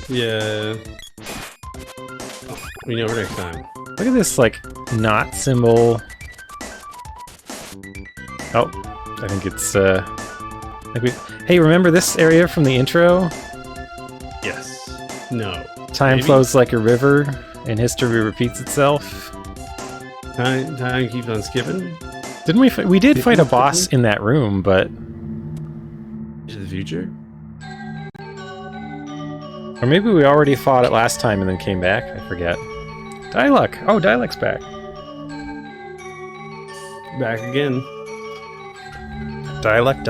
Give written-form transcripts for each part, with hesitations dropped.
Yeah. We know next time. Look at this, like, knot symbol. Oh, I think it's, Hey, remember this area from the intro? Yes. No. Time Maybe? flows like a river, and history repeats itself. Time keeps on skipping. Didn't we? We did fight a boss in that room, but To the future? or maybe we already fought it last time and then came back. I forget. Dialect. Oh, Dialect's back. Back again. Dialect.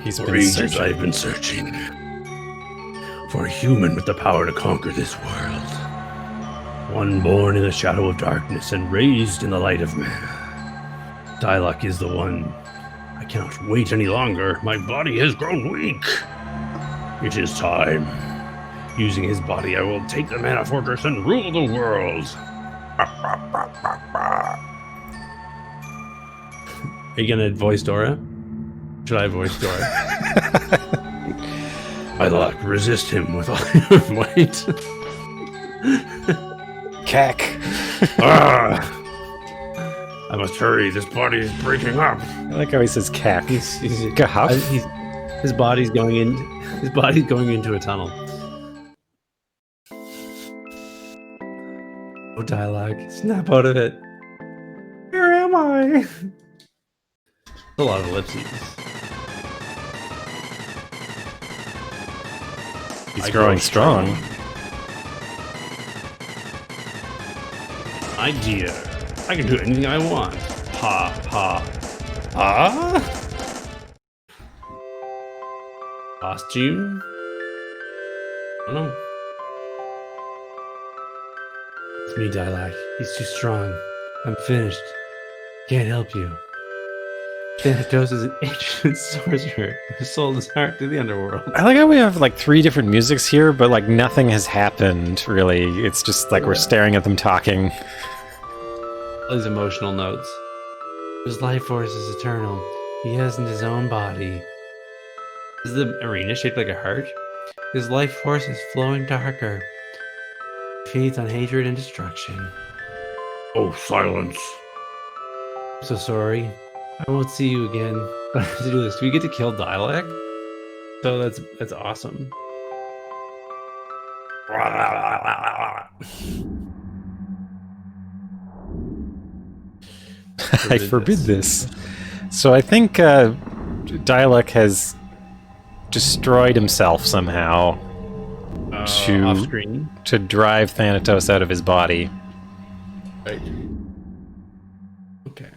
He's For been ages searching. I've been searching for a human with the power to conquer this world. One born in the shadow of darkness and raised in the light of man. Dialect is the one. I cannot wait any longer. My body has grown weak. It is time. Using his body, I will take the Mana Fortress and rule the world. Are you gonna voice Dora? Should I voice Dora? Dialect, resist him with all your might. Cack. Ah! I must hurry. This body is breaking up. I like how he says cack. He's Gahuff. his body's going in. His body's going into a tunnel. Oh, dialogue! Snap out of it. Where am I? A lot of ellipses. He's I growing grow strong. Idea. I can do anything I want. Ha ha. Ah? Costume? I don't know. It's me, Dialect. He's too strong. I'm finished. Can't help you. Thanatos is an ancient sorcerer who sold his heart to the underworld. I like how we have like 3 different musics here, but like nothing has happened really. It's just like we're staring at them talking. All these emotional notes. His life force is eternal. He hasn't his own body. Is the arena shaped like a heart? His life force is flowing darker. Feeds on hatred and destruction. Oh, silence. I'm so sorry. I won't see you again. But I have to do this. Do we get to kill Dialect? So that's awesome. I forbid this. So I think Dialect has destroyed himself somehow Off screen. to drive Thanatos out of his body. Right. Okay.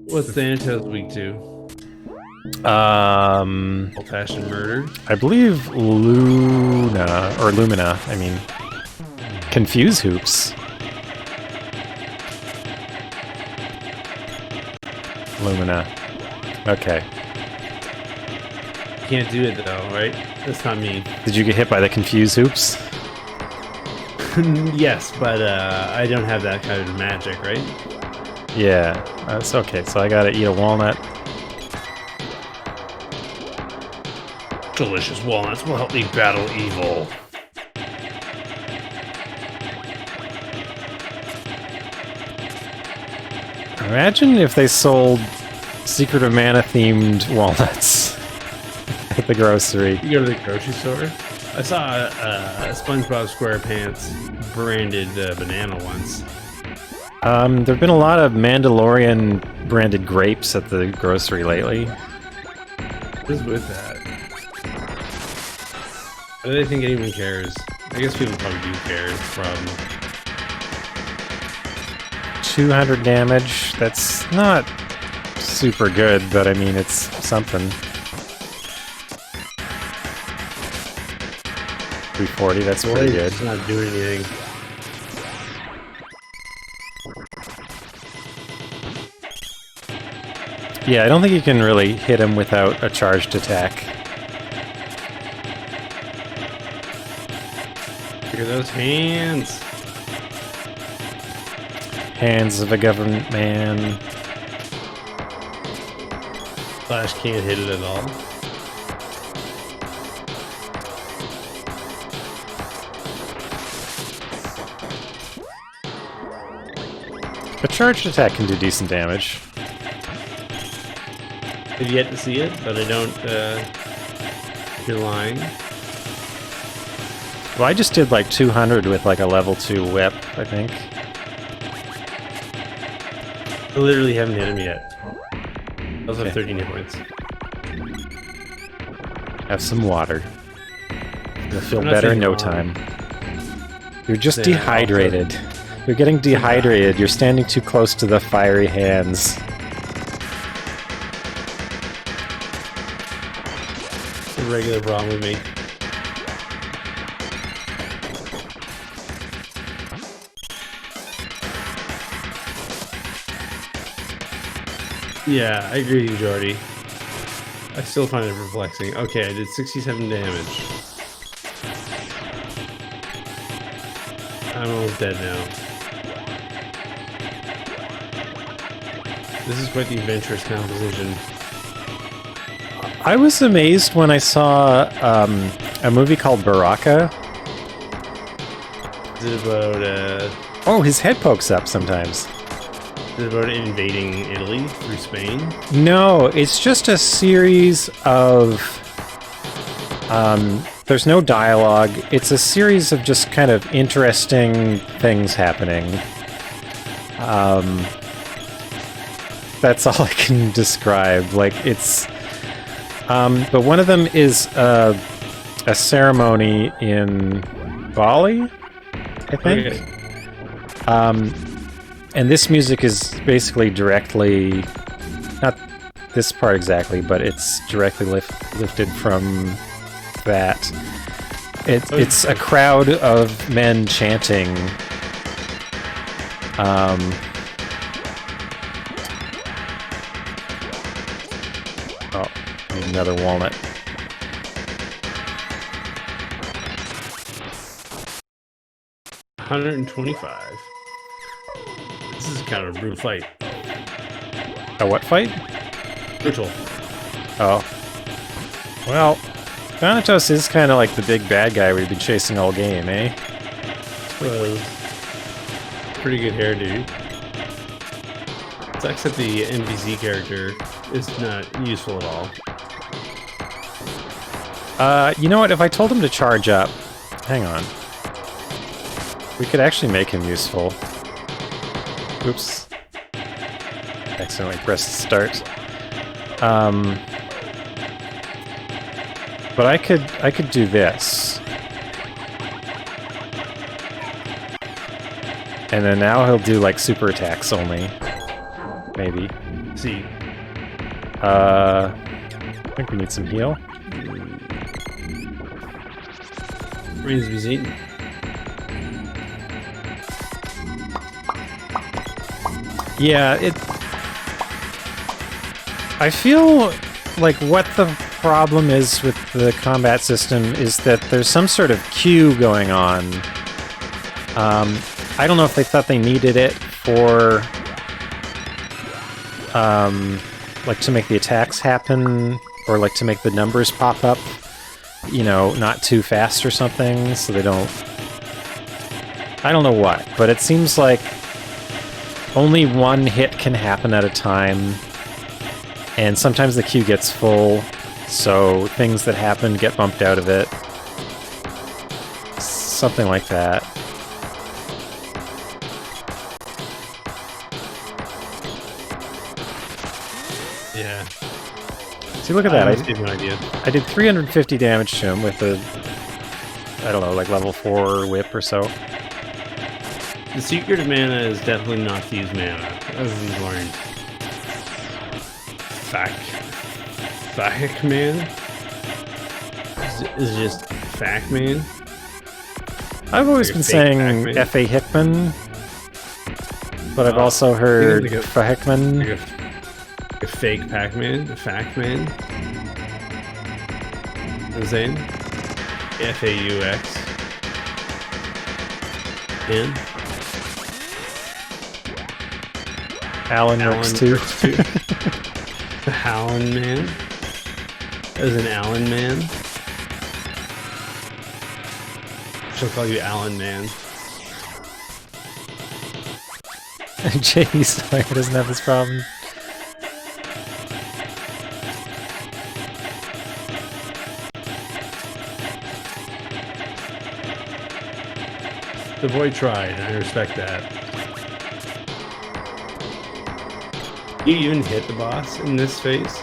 What's Thanatos weak to? Old-fashioned murder. I believe Lumina, I mean, Confuse Hoops. Lumina. Okay. Can't do it though, right? That's not me. Did you get hit by the Confuse Hoops? Yes, but I don't have that kind of magic, right? Yeah, it's okay. So I gotta eat a walnut. Delicious walnuts will help me battle evil. Imagine if they sold Secret of Mana themed walnuts at the grocery. You go to the grocery store. I saw a SpongeBob SquarePants branded banana once. There've been a lot of Mandalorian branded grapes at the grocery lately. What is with that? I don't think anyone cares. I guess people probably do care from 200 damage. That's not super good, but I mean, it's something. 340, that's pretty good. It's not doing anything. Yeah, I don't think you can really hit him without a charged attack. Look at those hands. Hands of a government man. Flash can't hit it at all. A charged attack can do decent damage. I've yet to see it, but I don't. You're lying. Well, I just did like 200 with like a level 2 whip, I think. I literally haven't hit him yet. I also have 13 hit points. Have some water. You'll feel I'm not better in saying no wrong. time. You're just Saying dehydrated. You're getting dehydrated. You're standing too close to the fiery hands. It's a regular problem with me. Yeah, I agree with you, Jordy. I still find it perplexing. Okay, I did 67 damage. I'm almost dead now. This is quite the adventurous composition. I was amazed when I saw a movie called Baraka. Is it about Oh, his head pokes up sometimes. is it about invading Italy through Spain? No, it's just a series of... there's no dialogue. It's a series of just kind of interesting things happening. That's all I can describe. Like, it's... but one of them is a ceremony in Bali, I think. Okay. And this music is basically directly... Not this part exactly, but it's directly lifted from that. It's a crowd of men chanting. Oh, need another walnut. $125. This is kind of a brutal fight. A what fight? Brutal. Oh. Well, Thanatos is kind of like the big bad guy we've been chasing all game, eh? Was pretty good hairdo. Except the NPC character is not useful at all. You know what? If I told him to charge up... Hang on. We could actually make him useful. Oops. Accidentally pressed start. But I could do this. And then now he'll do like super attacks only. Maybe. See, I think we need some heal. remains to be seen. Yeah, I feel like what the problem is with the combat system is that there's some sort of queue going on. I don't know if they thought they needed it for, like to make the attacks happen, or like to make the numbers pop up, you know, not too fast or something, so they don't... I don't know what, but it seems like only one hit can happen at a time, and sometimes the queue gets full, so things that happen get bumped out of it. Something like that. Yeah. See, look at that. I have no idea. I did 350 damage to him with a, I don't know, like level 4 whip or so. The secret of mana is definitely not to use mana, as we've learned. Fact man? Is just fact man? I've always Like a been fake saying Pac-Man? F.A. Hickman, but I've also heard like a- Fa Hickman. Like a fake Pac-Man? A fact man? You know what I'm saying? F-A-U-X. And? Alan works too. works too. The Howlin' Man. As an Allen Man. She'll call you Allen Man. Jeez, Sawyer doesn't have this problem. The boy tried, and I respect that. You even hit the boss in this phase?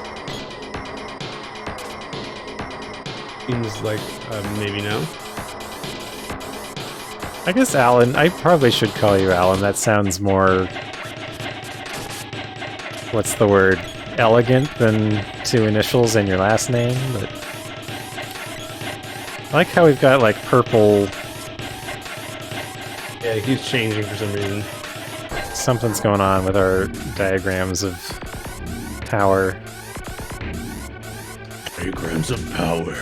Seems like maybe no. I guess Alan, I probably should call you Alan. That sounds more, what's the word, elegant than two initials and your last name, but I like how we've got like purple. Yeah, it keeps changing for some reason. Something's going on with our diagrams of power. Diagrams of power.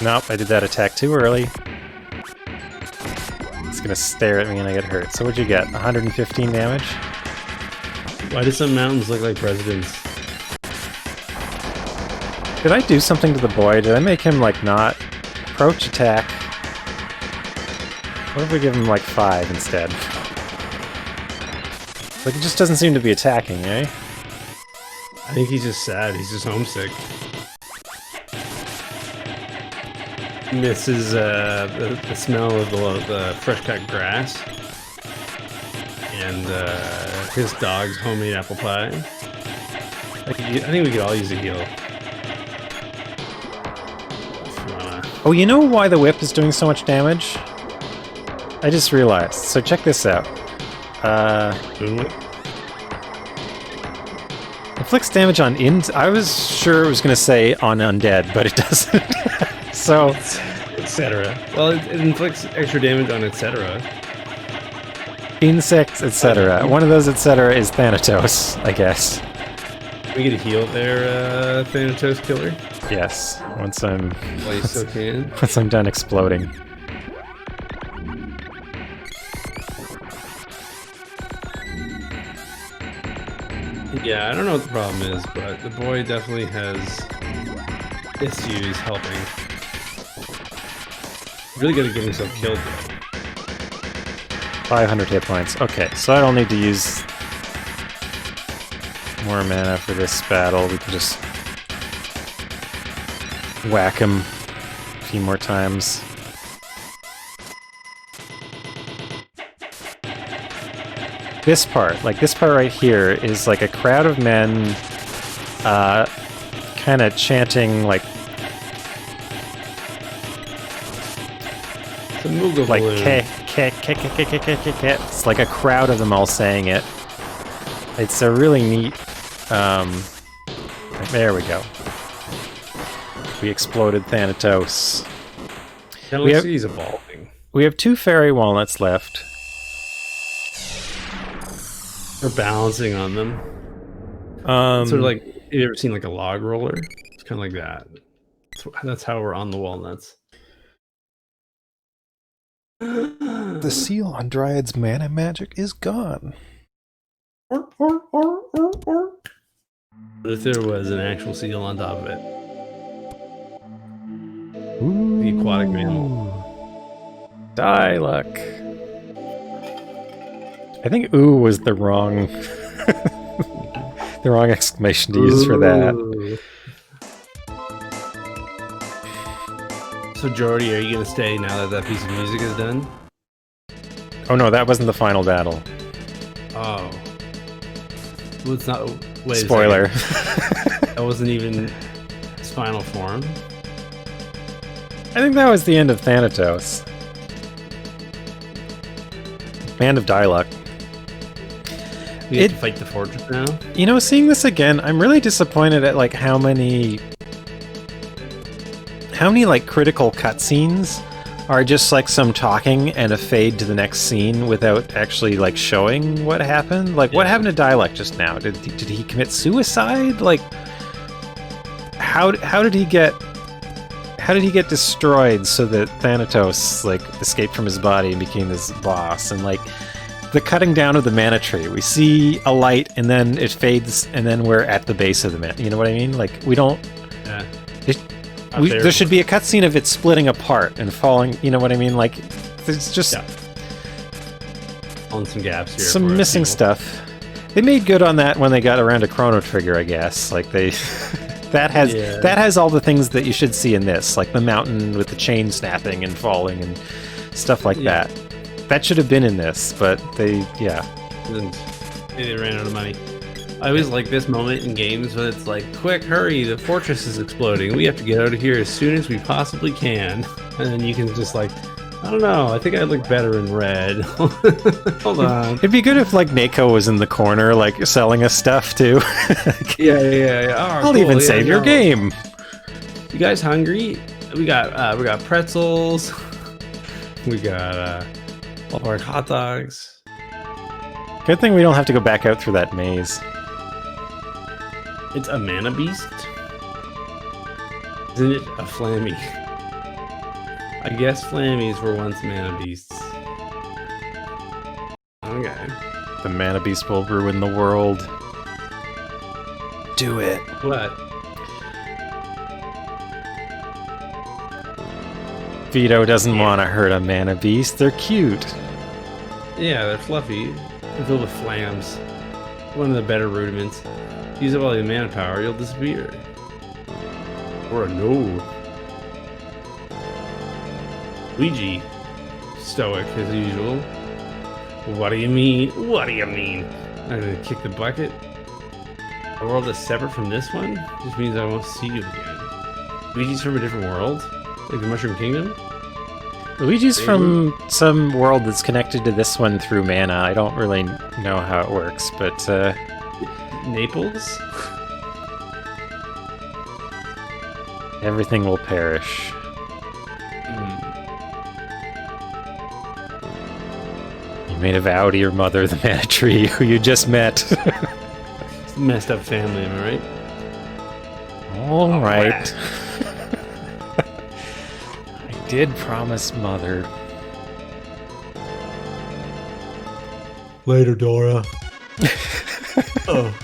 Nope, I did that attack too early. It's gonna stare at me and I get hurt. So what'd you get? 115 damage? Why do some mountains look like presidents? Did I do something to the boy? Did I make him like not approach attack? What if we give him like 5 instead? Like, it just doesn't seem to be attacking, eh? I think he's just sad. He's just homesick. He misses the smell of the fresh cut grass and his dog's homemade apple pie. I think we could all use a heal. If you wanna. Oh, you know why the whip is doing so much damage? I just realized. So check this out. Boom whip. Inflicts damage on I was sure it was going to say on undead, but it doesn't. So, Etc. Well, it inflicts extra damage on etc. insects, etc. One of those etc. is Thanatos, I guess. We get a heal there, Thanatos killer. Yes, once I'm While you still can. once I'm done exploding. Yeah, I don't know what the problem is, but the boy definitely has issues helping. Really gotta get himself killed though. 500 hit points. Okay, so I don't need to use more mana for this battle. We can just whack him a few more times. This part right here, is like a crowd of men kind of chanting like The Moogle like balloon. It's like a crowd of them all saying it. It's a really neat. There we go. We exploded Thanatos. That we looks have- like he's evolving. We have 2 fairy walnuts left. We're balancing on them. Sort of like, have you ever seen like a log roller? It's kind of like that. That's how we're on the walnuts. the seal on Dryad's mana magic is gone. What if there was an actual seal on top of it? The aquatic mammal. Die luck. I think "ooh" was the wrong the wrong exclamation to use for that. Ooh. So Jordy, are you gonna stay now that that piece of music is done? Oh no, that wasn't the final battle. Oh. Well, it's not. Wait. Spoiler. That wasn't even its final form. I think that was the end of Thanatos. Band of Diluc. We have to fight the fortress now. You know, seeing this again, I'm really disappointed at like how many like critical cutscenes are just like some talking and a fade to the next scene without actually like showing what happened. Like, what happened to Diluc just now? Did he commit suicide? Like, how did he get destroyed so that Thanatos like escaped from his body and became his boss? And like, the cutting down of the mana tree. We see a light, and then it fades, and then we're at the base of the mana. You know what I mean? Like, we don't... Yeah. There should be a cutscene of it splitting apart and falling, you know what I mean? Like, there's just... Yeah. On some gaps here. Some missing stuff. They made good on that when they got around to Chrono Trigger, I guess. Like, they... that has all the things that you should see in this, like the mountain with the chain snapping and falling and stuff like that. That should have been in this, but they ran out of money. I always like this moment in games when it's like, quick, hurry, the fortress is exploding. We have to get out of here as soon as we possibly can. And then you can just like, I don't know, I think I'd look better in red. Hold on. It'd be good if like Neko was in the corner, like selling us stuff too. Yeah. Oh, I'll even save your game. You guys hungry? We got pretzels. We got all of our hot dogs. Good thing we don't have to go back out through that maze. It's a mana beast? Isn't it a flammy? I guess flammies were once mana beasts. Okay. The mana beast will ruin the world. Do it. What? Vito doesn't want to hurt a mana beast. They're cute. Yeah, they're fluffy. They're filled with flams. One of the better rudiments. Use up all your mana power, you'll disappear. Or a no. Luigi. Stoic as usual. What do you mean? What do you mean? I'm gonna kick the bucket. A world that's separate from this one? Just means I won't see you again. Luigi's from a different world? Like the Mushroom Kingdom? Luigi's from some world that's connected to this one through mana. I don't really know how it works, but Naples? everything will perish. You made a vow to your mother, the mana tree, who you just met. Messed up family, am I right? All right. I did promise mother. Later, Dora. Oh.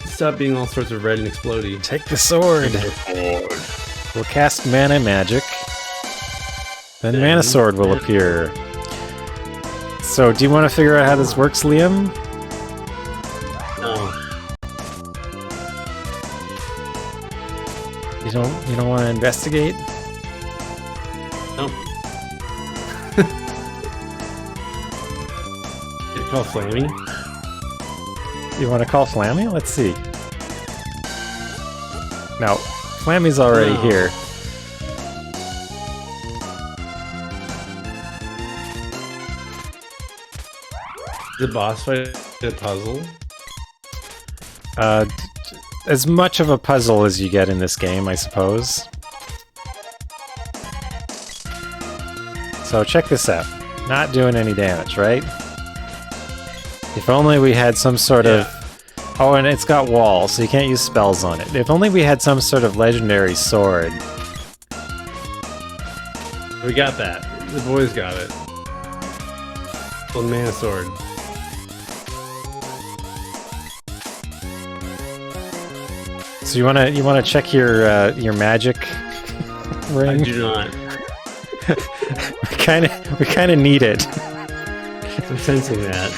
Stop being all sorts of red and explodey. Take the sword. We'll cast mana magic. Then mana sword will appear. So, do you want to figure out how this works, Liam? No. You don't want to investigate? No. It's called Flammy. You want to call Flammy? Let's see. No, Flammy's already here. The boss fight a puzzle? As much of a puzzle as you get in this game, I suppose. So check this out. Not doing any damage, right? If only we had some sort of... Oh, and it's got walls, so you can't use spells on it. If only we had some sort of legendary sword. We got that. The boys got it. Well, mana sword. So you wanna check your magic ring? I do not. we kinda need it. I'm sensing that.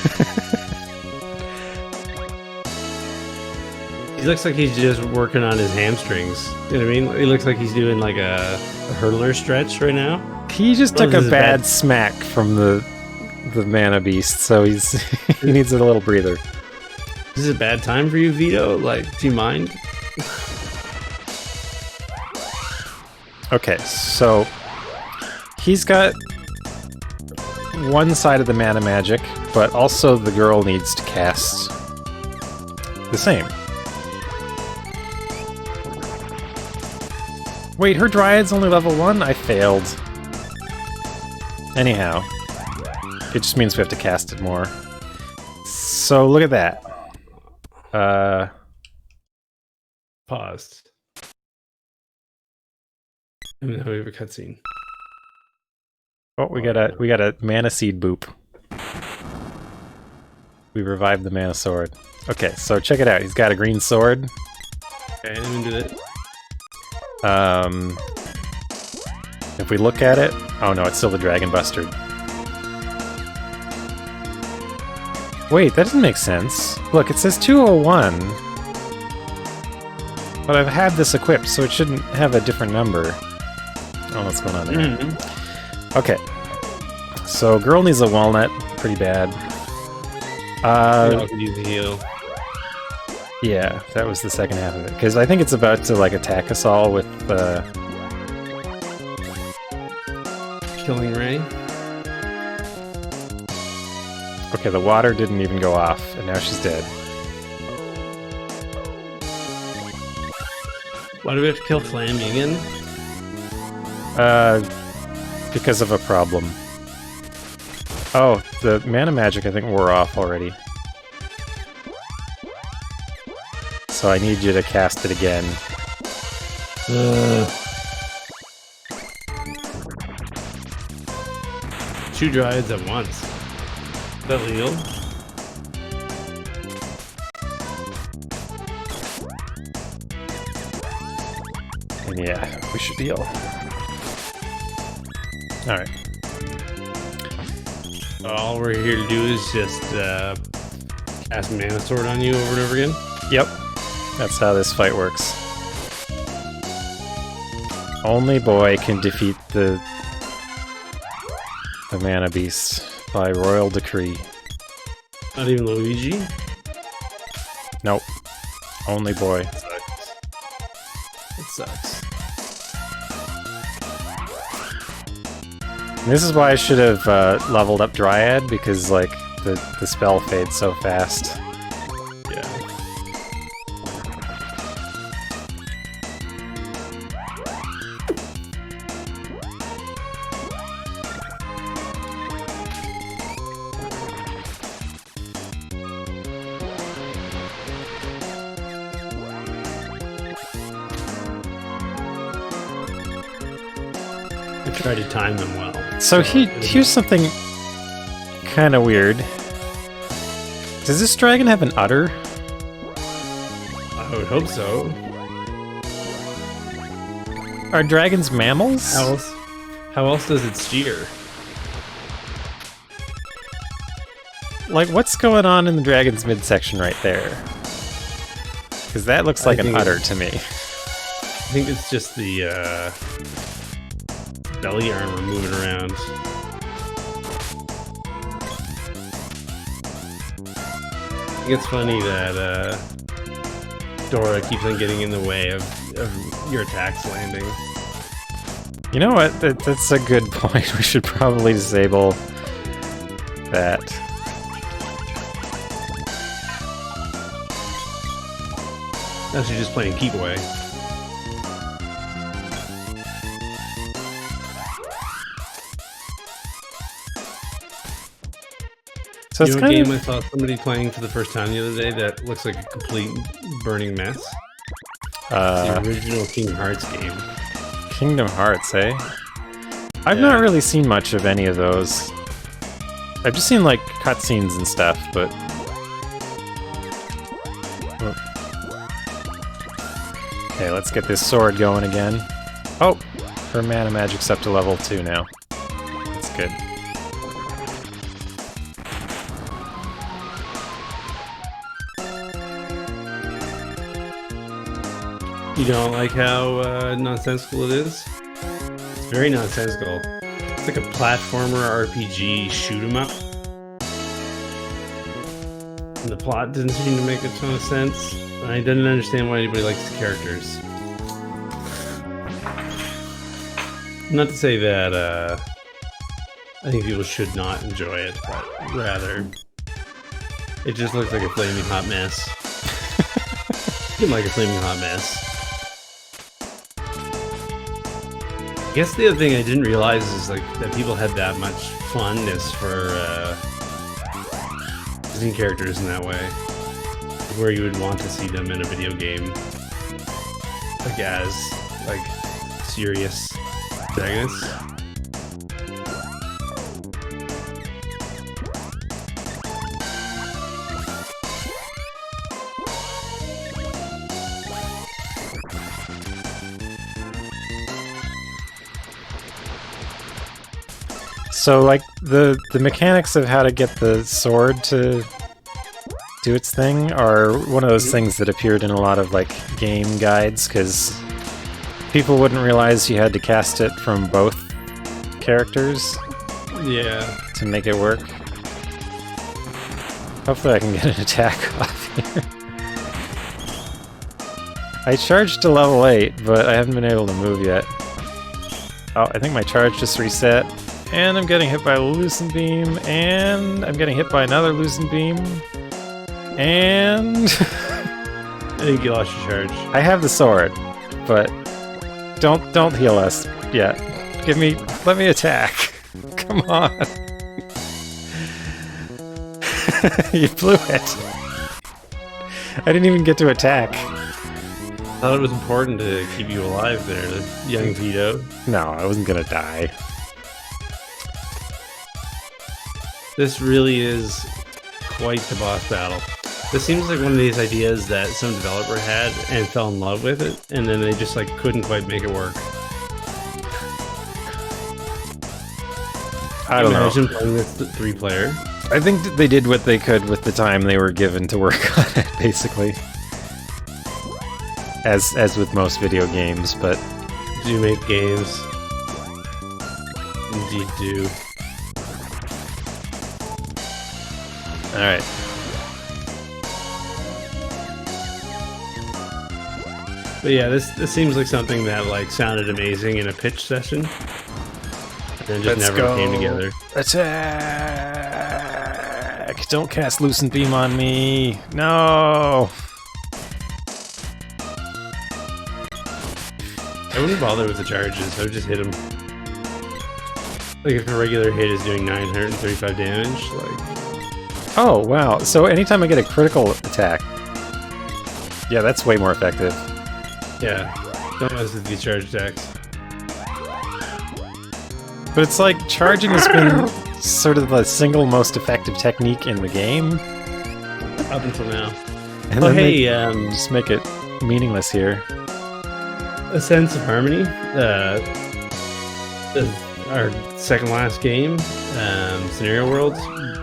He looks like he's just working on his hamstrings. You know what I mean? He looks like he's doing like a hurdler stretch right now. He just took a bad smack from the mana beast, so he needs a little breather. This is a bad time for you, Vito? Like, do you mind? Okay, so he's got one side of the mana magic, but also the girl needs to cast the same. Wait, her Dryad's only level 1? I failed. Anyhow, it just means we have to cast it more. So look at that. Paused. And now we have a cutscene. Oh, we got a mana seed boop. We revived the mana sword. Okay, so check it out. He's got a green sword. Okay, I'm into it. If we look at it... Oh no, it's still the Dragon Buster. Wait, that doesn't make sense. Look, it says 201. But I've had this equipped, so it shouldn't have a different number. Oh, what's going on there? Okay. So, girl needs a walnut. Pretty bad. I could use the heal. Yeah, that was the second half of it. Because I think it's about to, like, attack us all with Killing Ray. Okay, the water didn't even go off, and now she's dead. Why do we have to kill Flammy again? Because of a problem. Oh, the mana magic I think wore off already. So I need you to cast it again. 2 Dryads at once. Is that legal? And yeah, we should heal. Alright. All we're here to do is just cast Mana Sword on you over and over again? Yep. That's how this fight works. Only boy can defeat the Mana Beast by royal decree. Not even Luigi? Nope. Only boy. It sucks. And this is why I should have leveled up Dryad, because like the spell fades so fast. Yeah. I tried to time them well. So here's something kind of weird. Does this dragon have an udder? I would hope so. Are dragons mammals? How else does it steer? Like, what's going on in the dragon's midsection right there? Because that looks like an udder to me. I think it's just the belly armor moving around. I think it's funny that Dora keeps on getting in the way of your attacks landing. You know what? That's a good point. We should probably disable that. Now she's just playing keep away. So You it's know what kind game of... I saw somebody playing for the first time the other day that looks like a complete burning mess? The original Kingdom Hearts game. Kingdom Hearts, eh? I've not really seen much of any of those. I've just seen, like, cutscenes and stuff, but... Okay, let's get this sword going again. Oh! Her mana magic's up to level 2 now. That's good. You don't like how nonsensical it is? It's very nonsensical. It's like a platformer RPG shoot 'em up. And the plot didn't seem to make a ton of sense. And I didn't understand why anybody likes the characters. Not to say that I think people should not enjoy it, but rather it just looks like a flaming hot mess. Seemed like a flaming hot mess. I guess the other thing I didn't realize is like that people had that much fondness for Disney characters in that way, where you would want to see them in a video game, like as like serious protagonists. So, like, the mechanics of how to get the sword to do its thing are one of those things that appeared in a lot of, like, game guides, because people wouldn't realize you had to cast it from both characters Yeah. to make it work. Hopefully I can get an attack off here. I charged to level 8, but I haven't been able to move yet. Oh, I think my charge just reset. And I'm getting hit by a Lucent Beam, and I'm getting hit by another Lucent Beam. And... I think you lost your charge. I have the sword, but don't heal us yet. Let me attack. Come on. You blew it. I didn't even get to attack. I thought it was important to keep you alive there, the young Vito. No, I wasn't gonna die. This really is quite the boss battle. This seems like one of these ideas that some developer had and fell in love with it, and then they just like couldn't quite make it work. I don't know. Imagine playing this 3-player. I think that they did what they could with the time they were given to work on it, basically. As with most video games, but... Do make games. Indeed do. Alright. But yeah, this seems like something that like sounded amazing in a pitch session. And then just never came together. Attack! Don't cast Lucent Beam on me! No! I wouldn't bother with the charges, I would just hit him. Like if a regular hit is doing 935 damage, like... Oh, wow. So anytime I get a critical attack... Yeah, that's way more effective. Yeah, don't mess with these charge attacks. But it's like, charging has been sort of the single most effective technique in the game. Up until now. And Oh then hey, they just make it meaningless here. A Sense of Harmony, our second last game, Scenario Worlds,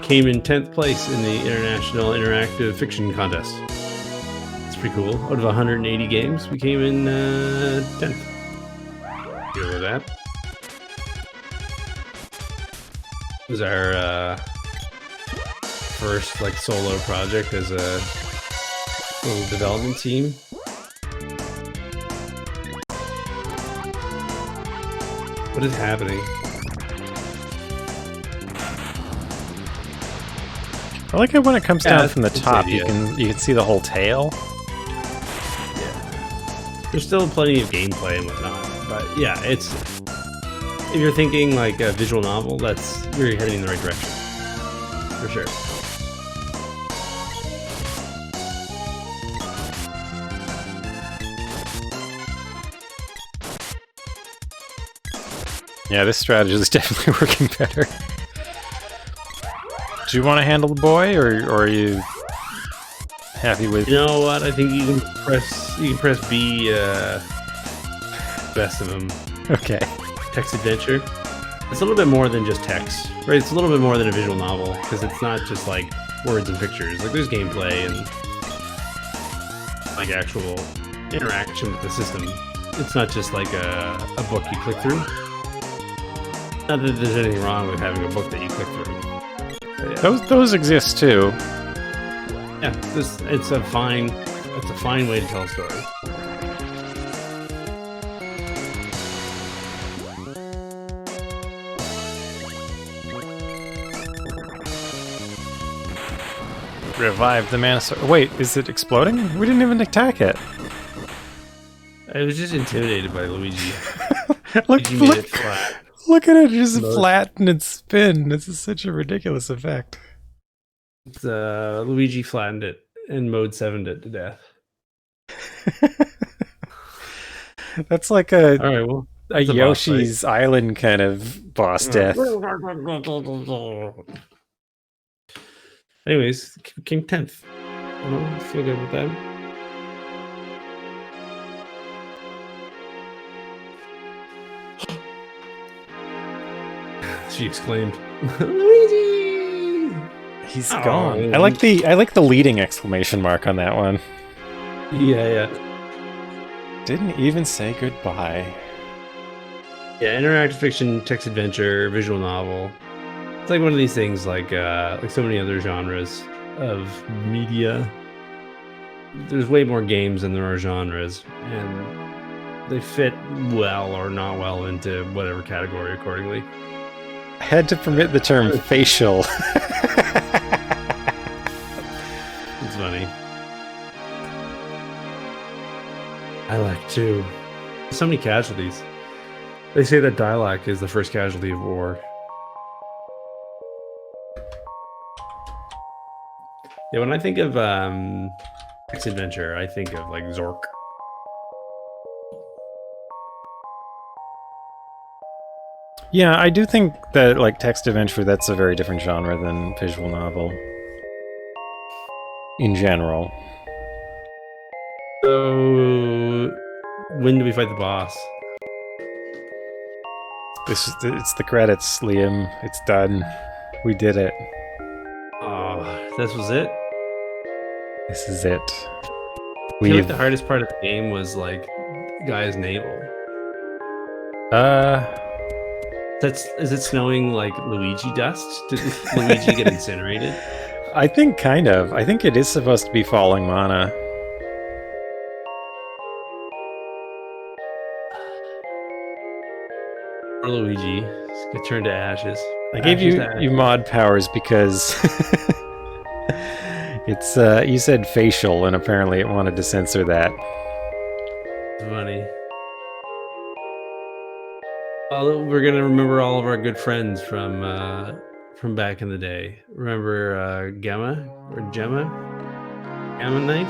came in 10th place in the International Interactive Fiction Contest. It's pretty cool. Out of 180 games, we came in 10th. Good with that. It was our first like solo project as a little development team. What is happening? I like it when it comes down from the it's top. the You can see the whole tail. There's still plenty of gameplay and whatnot, but yeah, it's if you're thinking like a visual novel, you're heading in the right direction for sure. Yeah, this strategy is definitely working better. Do you want to handle the boy, or are you happy with? You know what? I think you can press B. Best of them. Okay. Text adventure. It's a little bit more than just text, right? It's a little bit more than a visual novel because it's not just like words and pictures. Like there's gameplay and like actual interaction with the system. It's not just like a book you click through. Not that there's anything wrong with having a book that you click through. But yeah. Those exist too. Yeah, it's a fine way to tell a story. Revive the Manosaur. Wait, is it exploding? We didn't even attack it. I was just intimidated by Luigi. Look Luigi made it flat. Look at it just flatten and spin. This is such a ridiculous effect. It's, Luigi flattened it and mode 7'd it to death. That's like All right, well, a Yoshi's Island kind of boss death. Anyways, King 10th. I feel good with that. She exclaimed, Luigi! He's Oh. gone. I like the leading exclamation mark on that one. Yeah. Didn't even say goodbye. Yeah, interactive fiction, text adventure, visual novel. It's like one of these things, like so many other genres of media. There's way more games than there are genres, and they fit well or not well into whatever category accordingly. I had to permit the term facial. It's funny. I like too. So many casualties. They say that dialect is the first casualty of war. Yeah, when I think of text adventure, I think of like Zork. Yeah, I do think that like text adventure, that's a very different genre than visual novel. In general. So, when do we fight the boss? It's the credits, Liam. It's done. We did it. Oh, this was it? This is it. I feel like the hardest part of the game was like guy's navel. Is it snowing like Luigi dust? Did Luigi get incinerated? I think kind of. I think it is supposed to be falling mana. Or Luigi get turned to ashes. I gave you mod powers because it's you said facial, and apparently it wanted to censor that. It's funny. Well, we're gonna remember all of our good friends from back in the day. Remember Gemma or Gemma? Gamma Knight?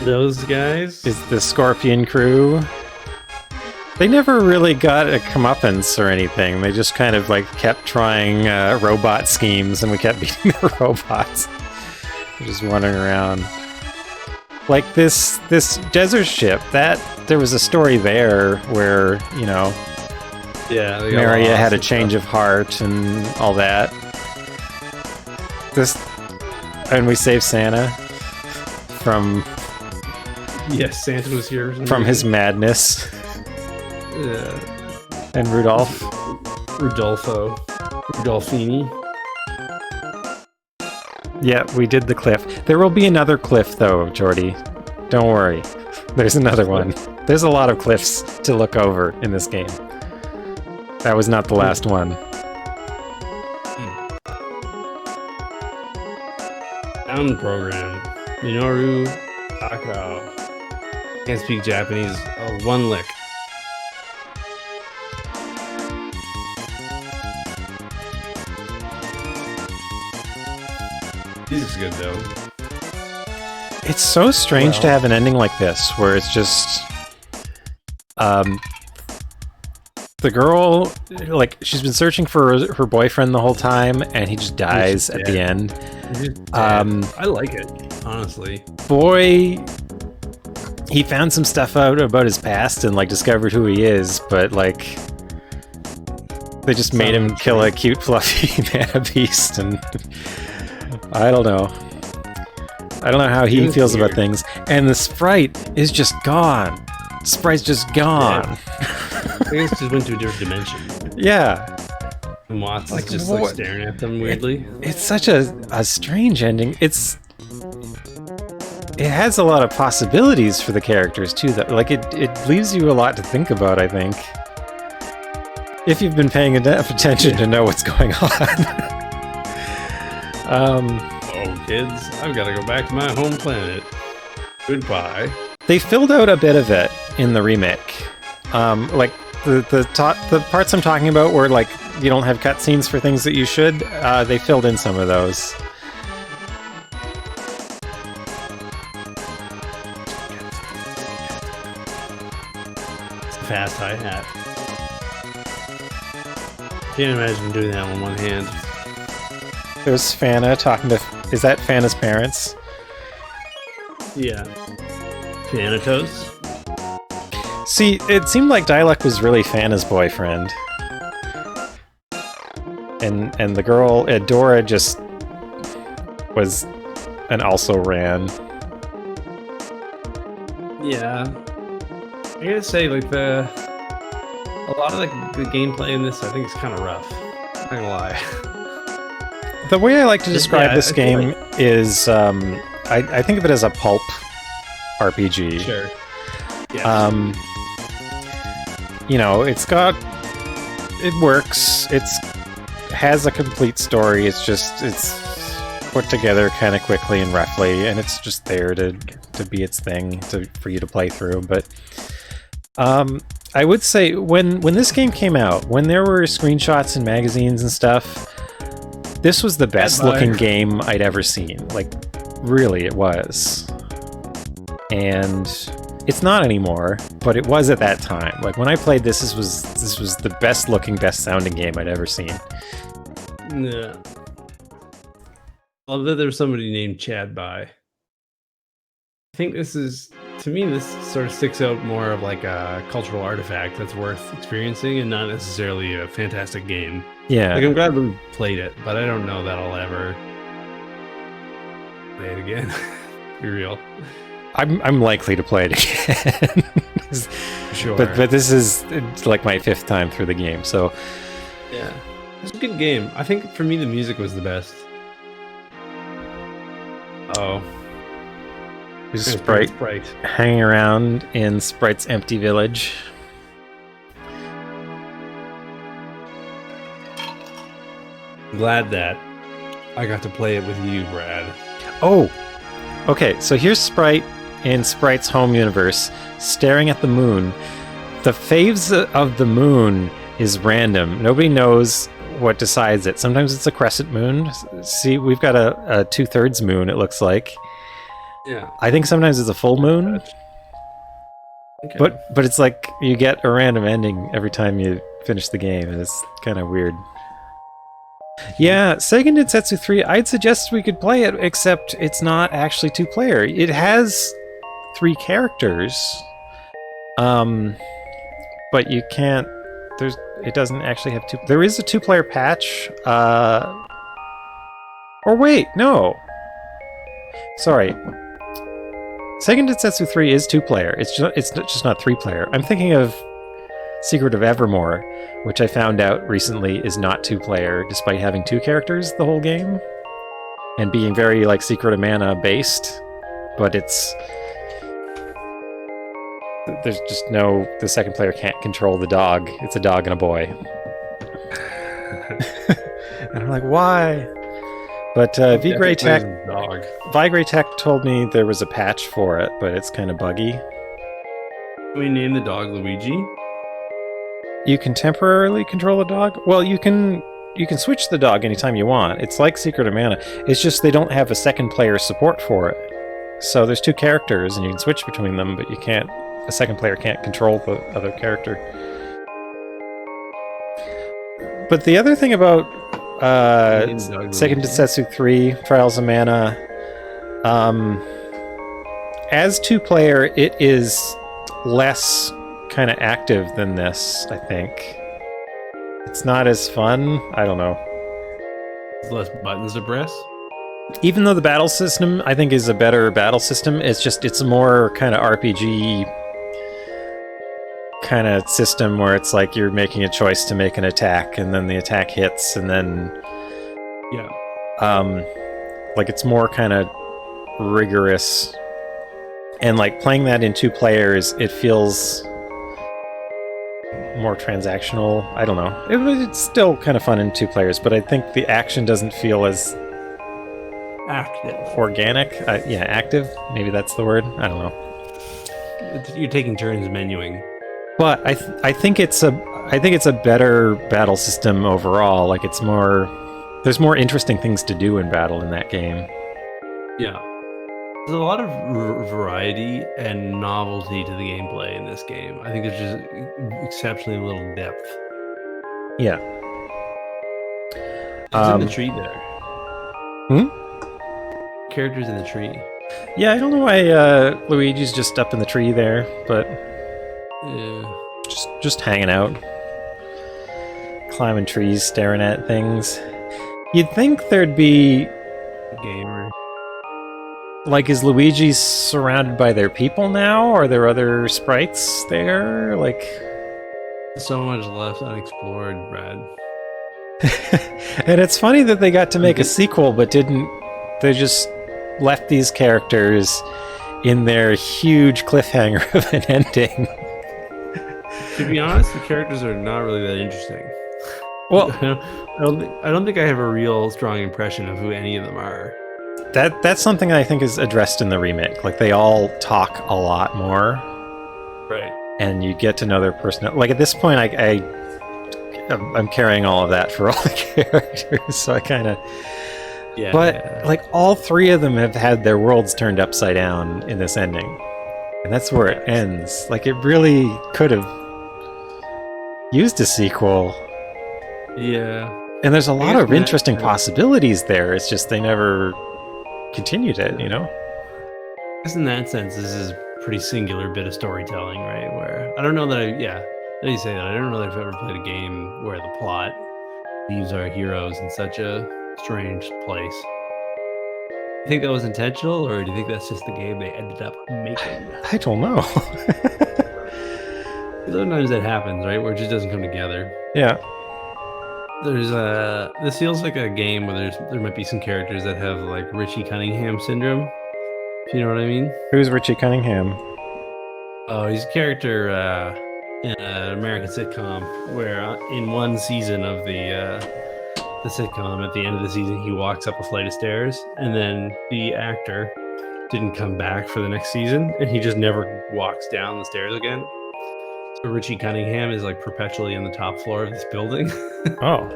Those guys? Is the Scorpion crew? They never really got a comeuppance or anything. They just kind of like kept trying robot schemes, and we kept beating the robots. They're just wandering around. Like this desert ship, that there was a story there where, you know, yeah, Maria had a change of heart and all that. And we saved Santa from yes, Santa was here from his madness. Yeah. And Rudolphini. Yeah, we did the cliff. There will be another cliff, though, Jordy. Don't worry. There's another one. There's a lot of cliffs to look over in this game. That was not the last one. Sound program. Minoru Takao. Can't speak Japanese. Oh, one lick. This is good though. It's so strange to have an ending like this, where it's just the girl, like, she's been searching for her boyfriend the whole time, and he just dies at the end. I like it, honestly. Boy, he found some stuff out about his past and like discovered who he is, but like they just made him kill a cute fluffy mana beast, and I don't know. I don't know how he feels about things. And the sprite is just gone. Sprite's just gone. Yeah. I guess it just went to a different dimension. Yeah. And Watts is just like staring at them weirdly. It's such a strange ending. It has a lot of possibilities for the characters too. That like it leaves you a lot to think about, I think. If you've been paying enough attention to know what's going on. Oh, kids, I've got to go back to my home planet. Goodbye. They filled out a bit of it in the remake. Like the parts I'm talking about where like you don't have cutscenes for things that you should, they filled in some of those. It's a fast hi-hat. Can't imagine doing that with one hand. There's Fana talking to... Is that Fana's parents? Yeah. Thanatos? See, it seemed like Dialect was really Fana's boyfriend. And the girl, Dora, just was and also ran. Yeah. I gotta say, like, a lot of the gameplay in this, I think, is kind of rough. Not gonna lie. The way I like to describe Yeah, this I feel game is, I think of it as a pulp RPG. Sure. Yeah. You know, it works. Has a complete story. It's put together kind of quickly and roughly, and it's just there to be its thing for you to play through. But I would say when this game came out, when there were screenshots in magazines and stuff, this was the best looking game I'd ever seen. Like, really, it was. And it's not anymore, but it was at that time. Like, when I played this, this was the best looking, best sounding game I'd ever seen. Yeah. Love that there's somebody named Chad by. I think this sort of sticks out more of like a cultural artifact that's worth experiencing and not necessarily a fantastic game. Yeah. Like, I'm glad we played it, but I don't know that I'll ever play it again. Be real. I'm likely to play it again. Sure. But it's like my 5th time through the game, so yeah. It's a good game. I think for me the music was the best. Oh. There's Sprite hanging around in Sprite's empty village. I'm glad that I got to play it with you, Brad. Oh! Okay, so here's Sprite in Sprite's home universe, staring at the moon. The phase of the moon is random. Nobody knows what decides it. Sometimes it's a crescent moon. See, we've got a 2/3 moon, it looks like. Yeah. I think sometimes it's a full moon. Okay. But it's like you get a random ending every time you finish the game, and it's kind of weird. Yeah, Seigen Densetsu 3, I'd suggest we could play it, except it's not actually 2-player. It has 3 characters, but you can't. It doesn't actually have 2. There is a 2-player patch. Or wait, no. Sorry. Seigen Densetsu 3 is 2-player. It's just not 3-player. I'm thinking of Secret of Evermore, which I found out recently is not 2-player, despite having 2 characters the whole game, and being very like Secret of Mana based. But there's just the second player can't control the dog. It's a dog and a boy. And I'm like, why? But Vigray Tech told me there was a patch for it, but it's kind of buggy. Can we name the dog Luigi? You can temporarily control the dog? Well, you can switch the dog anytime you want. It's like Secret of Mana. It's just they don't have a second player support for it. So there's 2 characters and you can switch between them, but a second player can't control the other character. But the other thing about Seigen Densetsu 3, Trials of Mana, as 2-player, it is less kind of active than this, I think. It's not as fun. I don't know. There's less buttons to press. Even though the battle system, I think, is a better battle system, it's more kind of RPG kind of system where it's like you're making a choice to make an attack, and then the attack hits, and then like it's more kind of rigorous. And like playing that in 2 players, it feels more transactional. I don't know. It's still kind of fun in 2 players, but I think the action doesn't feel as active, organic. Active. Maybe that's the word. I don't know. You're taking turns menuing. But I think it's a better battle system overall. Like there's more interesting things to do in battle in that game. Yeah. There's a lot of variety and novelty to the gameplay in this game. I think there's just exceptionally little depth. Yeah. It's in the tree there. Characters in the tree. Yeah, I don't know why Luigi's just up in the tree there, but Yeah. just hanging out. climbing trees, staring at things. You'd think there'd be Gamer. like, is Luigi surrounded by their people now? Are there other sprites there? Like, So much left unexplored, Brad. and it's funny that they got to make a sequel, but didn't. They just left these characters in their huge cliffhanger of an ending. To be honest, the characters are not really that interesting. Well, I don't think I have a real strong impression of who any of them are. that's something I think is addressed in the remake. Like, they all talk a lot more, Right. and you get to know their personality. Like, at this point, I'm carrying all of that for all the characters, so I kind of. Yeah. But like, all three of them have had their worlds turned upside down in this ending, and that's where it ends. Like, it really could have used a sequel. Yeah. And there's a lot of that- interesting possibilities there. It's just they never continued it, you know? I guess in that sense, this is a pretty singular bit of storytelling, right? Where I don't know that now you say that, I don't know that I've ever played a game where the plot leaves our heroes in such a strange place. Do you think that was intentional, or do you think that's just the game they ended up making? I don't know. Sometimes that happens, right? Where it just doesn't come together. Yeah. This feels like a game where there might be some characters that have like Richie Cunningham syndrome. If you know what I mean? Who's Richie Cunningham? Oh, he's a character in an American sitcom where in one season of the sitcom, at the end of the season, he walks up a flight of stairs, and then the actor didn't come back for the next season, and he just never walks down the stairs again. So Richie Cunningham is like perpetually in the top floor of this building. Oh.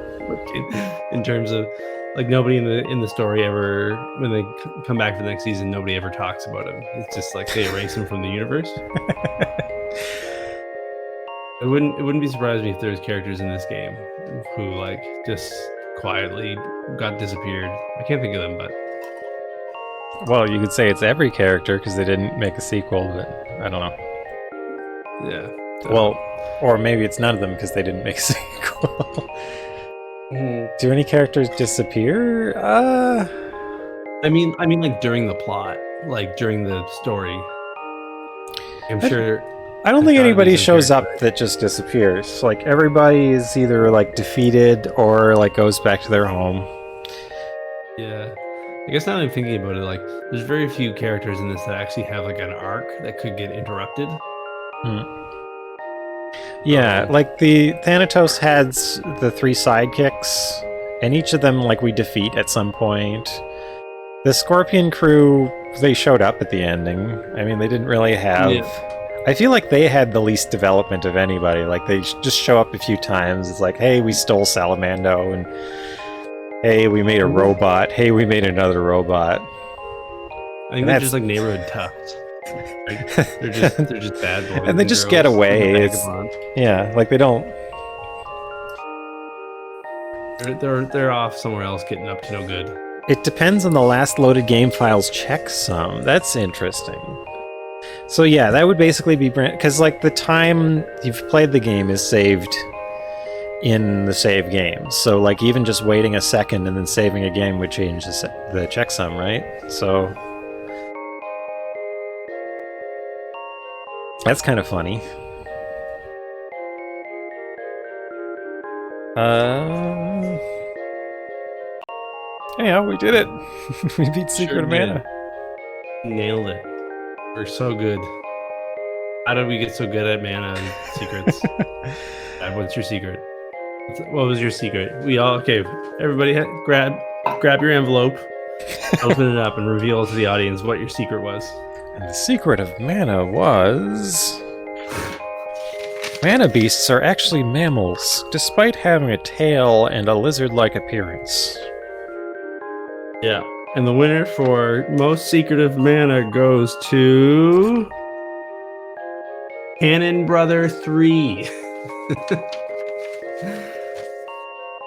In terms of like, nobody in the story ever, when they come back for the next season, nobody ever talks about him. It's just like they erase him from the universe. It wouldn't be surprised me if there was characters in this game who like just quietly got disappeared. I can't think of them, but Well, you could say it's every character because they didn't make a sequel, but I don't know. yeah. Well, or maybe it's none of them because they didn't make a sequel. Do any characters disappear? I mean, like during the plot, like during the story. I'm sure. I don't think gotta be anybody some shows up character. that just disappears. Like, everybody is either like defeated or like goes back to their home. Yeah. I guess now that I'm thinking about it, like, there's very few characters in this that actually have like an arc that could get interrupted. Yeah, like the Thanatos had the 3 sidekicks, and each of them like we defeat at some point. The Scorpion crew, they showed up at the ending. I mean, they didn't really have. Yeah. I feel like they had the least development of anybody. Like, they just show up a few times. It's like, hey, we stole Salamando, and hey, we made a robot. Hey, we made another robot. I think they're just like neighborhood toughs. Like, they're just bad boys. And they just girls get in the away. It's, vagabond. yeah, like they don't. They're off somewhere else getting up to no good. It depends on the last loaded game files checksum. That's interesting. So yeah, that would basically be because like the time you've played the game is saved in the save game. So like even just waiting a second and then saving a game would change the checksum, right? So that's kind of funny. Yeah, we did it. We beat Secret of did. Mana. Nailed it. We're so good. How did we get so good at mana and secrets? Dad, what's your secret? What was your secret? We all okay. Everybody, grab your envelope, open it up, and reveal to the audience what your secret was. And the secret of mana was... Mana beasts are actually mammals, despite having a tail and a lizard-like appearance. Yeah. And the winner for most secretive mana goes to Cannon Brother 3.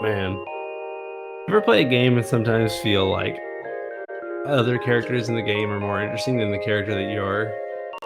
Man. Ever play a game and sometimes feel like other characters in the game are more interesting than the character that you're